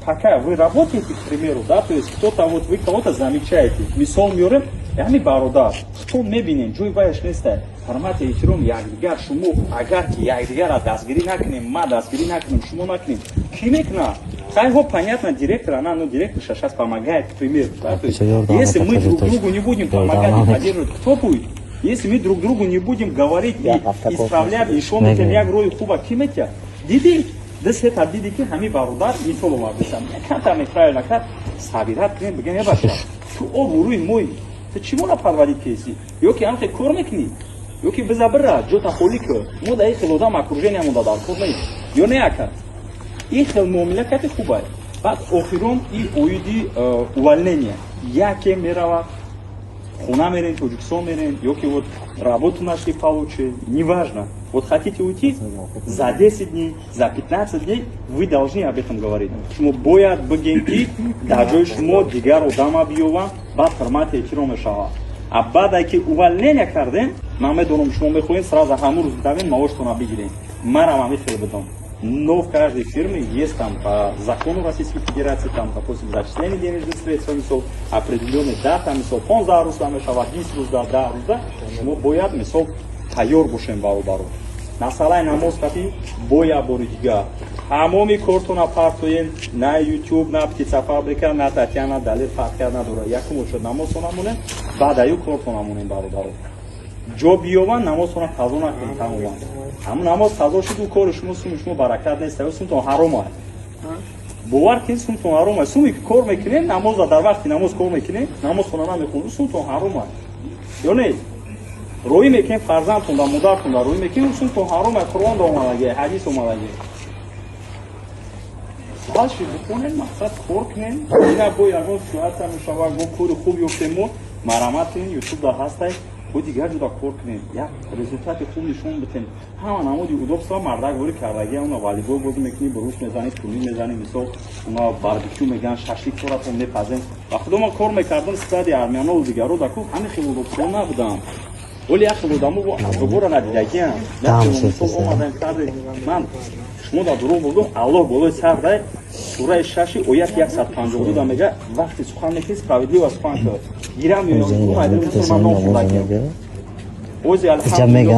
пока вы работаете, к примеру, да, то есть кто-то, вот вы кого-то замечаете, мисол мёрем, ями бародар, кто мебинен, джой вайш несте, формате эфиром, ягдигар, шуму, агарки, ягдигара, дасгири накнем, ма дасгири накнем, шуму накнем, кимекна, его понятно, директор, она, ну, директор сейчас помогает, к примеру, да, то есть, если мы друг другу не будем помогать и поддерживать, кто будет? Если мы друг другу не будем говорить и исправлять, и что мы я говорю, Куба, кимекя, диди, да се табдиди ки хами бародар и то ломардисам. Как-то мы правильно как сабират не бегем не баша. Tu обуруй мой. Ты чему на парвали кейси? Ёки анте кормекни. Ёки безабра, джота холика. Мода их лодам окружение мода дар кормей. Ё не акат. Их мумлякати хубай. Бад охиром и оиди увольнение. Яке мерава хуна мерен, Таджикистан мерен, ёки вот работу нашли получше, неважно. Вот хотите уйти, за 10 дней, за 15 дней вы должны об этом говорить. Шмо боят бгенки, даже шмо дигар одама биова, бад формате эфиром шава. А бадайки увольнение кардем, маме донум шмо мехоин сразу хамур сдавим, маошту набигирем. Мара маме фербедом. Но в каждой фирме есть там по закону Российской Федерации, там, допустим, зачисление денежных средств, мисол, определенный дата, мисол, фон за руслами шава, дисрузда, да, рузда, шмо боят, мисол, хайор бушем бару-бару. Масалай намоз кати боя боридига. Ҳамоми кортона партоен на YouTube, на птицафабрика, на Татьяна Далер фарқия надора. Якум шуд намоз намоне, баъдаю кортона намонем бародаро. Ҷо биёван намозона қазо накунем тамоман. Ҳамун намоз қазо шуду кори шумо суми шумо баракат нест, сумтон ҳаром аст. Бовар кин сумтон ҳаром аст. Суми кор мекунем, намоза дар вақти намоз кор мекунем, намоз хона намехонем, сумтон ҳаром аст. Ё не? روی میکنیم فرزندتون و مادرتون روی میکنیم سوتون حرام قرآن دا اومده حدیث اومده باشه بکنیم مقصد کار کنیم اینا باید اون صورت هم شما گو کور خوبی افتیم مرامت کنیم یوتیوب دا هسته و دیگر جدا کار کنیم یک رزولتات خوب نشون بدیم همه نمودی ادوبسا مردک وری کردگی اونا والیبال بازی میکنیم بروش میزنیم پولی میزنیم مثلا اونا باربیکیو میگن شاشلیک خوراتون میپزیم وقتی ما کار میکردم استادی ارمیانا و دیگرو دکو همین خیلی ادوبسا نبودم ولی اخلاق دامو دوباره ندیدگیم مثلا اومدم کردم من شما دا درو بودم الله بالای سر ده سوره 6 آیه 152 دا میگه وقتی سخن میگی سپاویدی و سخن کرد گیرم میونم من نام خدا گیم اوزی الحمدلله